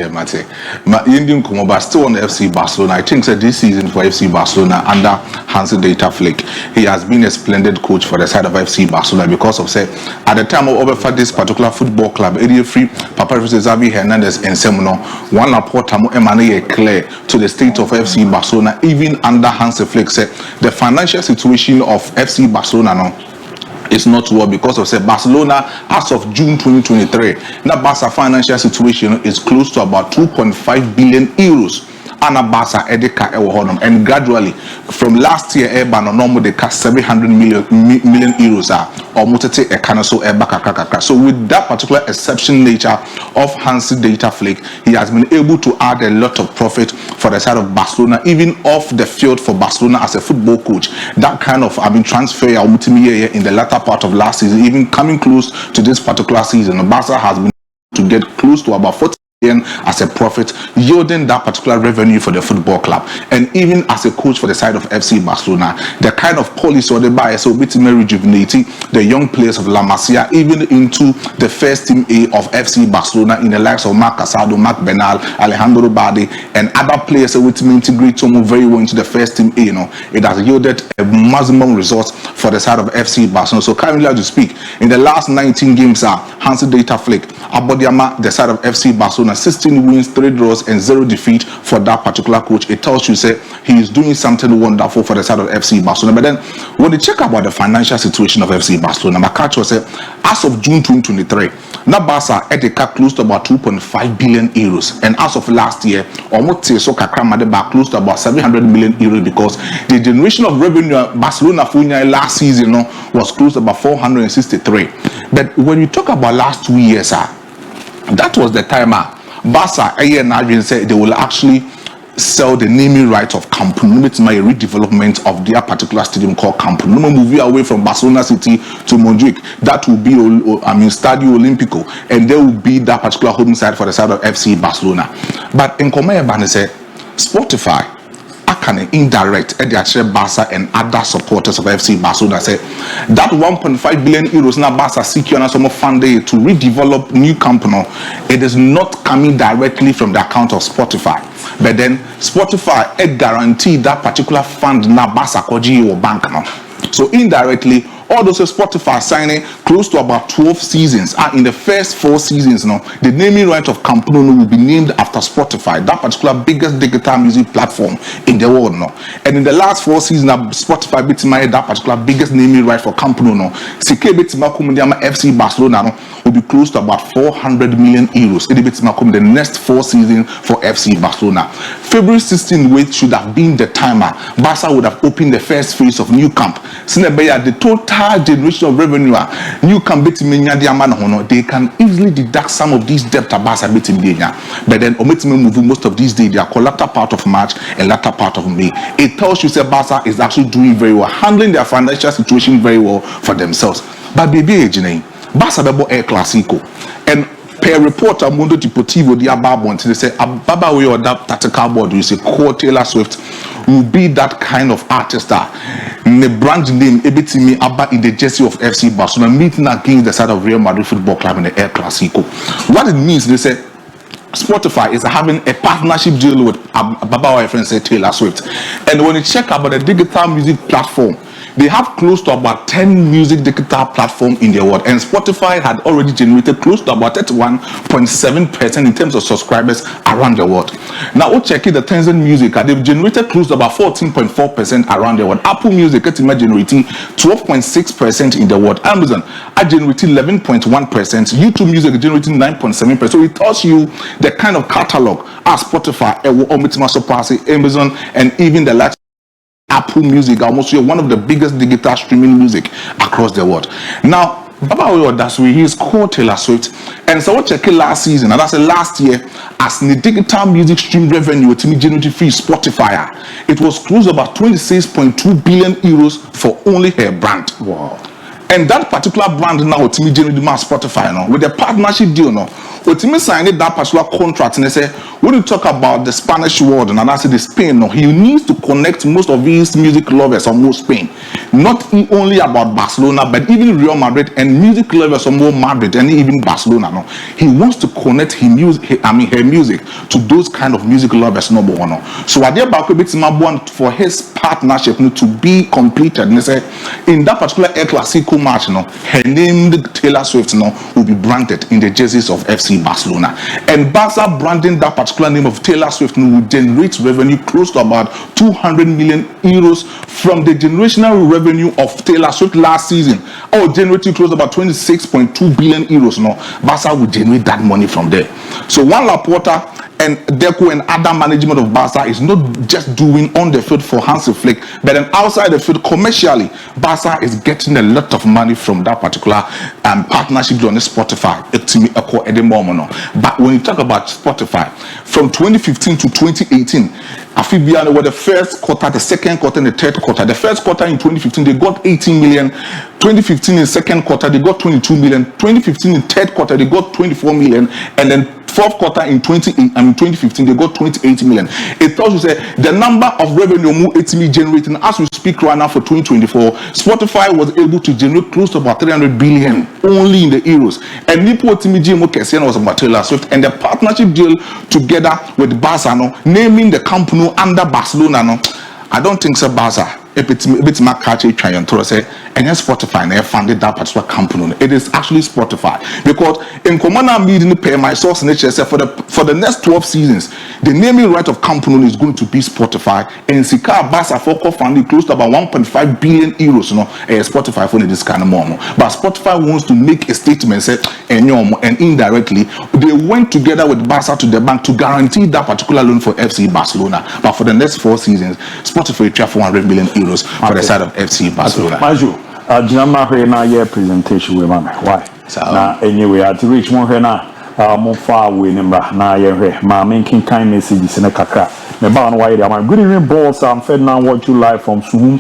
Mate. Indian Kumoba still on FC Barcelona. I think that this season for FC Barcelona under Hansi Flick, he has been a splendid coach for the side of FC Barcelona because of say at the time of over this particular football club, area free Papa Xavi Hernandez and Semuno, one report emanated clear to the state of FC Barcelona, even under Hansi Flick said the financial situation of FC Barcelona now. It's not well because of say Barcelona as of June 2023. Now Barca financial situation is close to about 2.5 billion euros. And Barca edeka and gradually from last year normal they cast 700 million euros almost a canaso so with that particular exception nature of Hansi Flick, he has been able to add a lot of profit for the side of Barcelona, even off the field for Barcelona as a football coach. That kind of transfer in the latter part of last season, even coming close to this particular season, Barca has been to get close to about 40 as a profit, yielding that particular revenue for the football club. And even as a coach for the side of FC Barcelona, the kind of policy or the bias will be to rejuvenating the young players of La Masia even into the first team A of FC Barcelona in the likes of Marc Casado, Marc Bernal, Alejandro Balde, and other players will integrate Tomo very well into the first team A. It has yielded a maximum results for the side of FC Barcelona. So currently as you speak, in the last 19 games, Hansi Flick, Abodiama, the side of FC Barcelona, 16 wins, 3 draws, and 0 defeat for that particular coach. It tells you, say, he is doing something wonderful for the side of FC Barcelona. But then, when you check about the financial situation of FC Barcelona, my catch was as of June 2023, now Barca had close to about 2.5 billion euros, and as of last year, almost so back close to about 700 million euros because the generation of revenue Barcelona for last season was close to about 463. But when you talk about last 2 years, that was the time Barca said they will actually sell the naming rights of Camp Nou. It's my redevelopment of their particular stadium called Camp Nou. Move away from Barcelona City to Montjuic. That will be, Stadio Olimpico, and there will be that particular home side for the side of FC Barcelona. But in Komaya said, Spotify, indirect Barca and other supporters of FC Barcelona say that 1.5 billion euros now Barca secure some funding to redevelop new Camp Nou. It is not coming directly from the account of Spotify, but then Spotify guaranteed that particular fund now Barca koji or bank now. So indirectly, all those Spotify signing close to about 12 seasons are in the first 4 seasons now. The naming right of Camp Nou will be named after Spotify, that particular biggest digital music platform in the world now. And in the last 4 seasons, Spotify beats that particular biggest naming right for Camp Nou now. CK beats FC Barcelona will be close to about 400 million euros. It beats the next 4 seasons for FC Barcelona. February 16th, which should have been the timer, Barca would have opened the first phase of new camp. The total generation of revenue new can bet they can easily deduct some of these debt Barca but then move most of these days they are called latter part of March and latter part of May. It tells you that Barca is actually doing very well, handling their financial situation very well for themselves. But baby Barca bebo El Clasico, and per report Mundo Deportivo the ABOU, they say ABOU or that tactical board you say called Taylor Swift will be that kind of artist the brand name Ebitimi Abba in the jersey of FC Barcelona meeting against the side of Real Madrid Football Club in the El Clasico. What it means, they say Spotify is having a partnership deal with Baba friend say Taylor Swift, and when you check about the digital music platform, they have close to about 10 music digital platforms in the world, and Spotify had already generated close to about 31.7% in terms of subscribers around the world. Now, checking the Tencent Music, they've generated close to about 14.4% around the world. Apple Music is generating 12.6% in the world. Amazon are generating 11.1%. YouTube Music is generating 9.7%. So it tells you the kind of catalog as Spotify, Amazon, and even the last Apple Music, almost one of the biggest digital streaming music across the world. Now, Baba that's where he is called Taylor Swift, and so what check last season, and that's last year, as the digital music stream revenue to me generated free Spotify, it was close about 26.2 billion euros for only her brand. Wow. And that particular brand now ultimately generate mass Spotify now with a partnership deal now. Ultimately signed that particular contract and they say when you talk about the Spanish world and I say the Spain now, he needs to connect most of his music lovers on more Spain. Not only about Barcelona, but even Real Madrid and music lovers on more Madrid and even Barcelona now. He wants to connect her music to those kind of music lovers number one. So I did want for his partnership to be completed. And they say in that particular El Clasico match, her name Taylor Swift will be branded in the jerseys of FC Barcelona. And Barca branding that particular name of Taylor Swift will generate revenue close to about 200 million euros from the generational revenue of Taylor Swift last season. Generating close to about 26.2 billion euros. Barca will generate that money from there. So Juan Laporta and Deco and other management of Barca is not just doing on the field for Hansi Flick, but then outside the field commercially, Barca is getting a lot of money from that particular partnership on Spotify. But when you talk about Spotify, from 2015 to 2018, Afibiano were the first quarter, the second quarter, and the third quarter. The first quarter in 2015, they got 18 million. 2015 in second quarter, they got 22 million. 2015 in third quarter, they got 24 million. And then fourth quarter in 2015, they got 28 million. It tells you say the number of revenue it's generating as we speak right now for 2024. Spotify was able to generate close to about 300 billion only in the euros. And Nipo Timiji Mokesian was about Taylor Swift and the partnership deal together with Barca, naming the company under Barcelona. I don't think so, Barca. If it's my catchy trying to say and then Spotify and they funded that particular company. It is actually Spotify because in common meeting pay my source and for the next 12 seasons the naming right of company is going to be Spotify and Sika Barca for funding close to about 1.5 billion euros Spotify for this kind of money. But Spotify wants to make a statement say and indirectly they went together with Barca to the bank to guarantee that particular loan for FC Barcelona. But for the next 4 seasons Spotify try 400 million euros for the side of FC Barcelona. Jinama Hena year presentation with mama. Why? Now anyway, at reach one Hena, MON-FRI we number na year. My making kind messages in a kakra. Me ban why I'm good evening balls. I'm fed now watch you live from Suhum.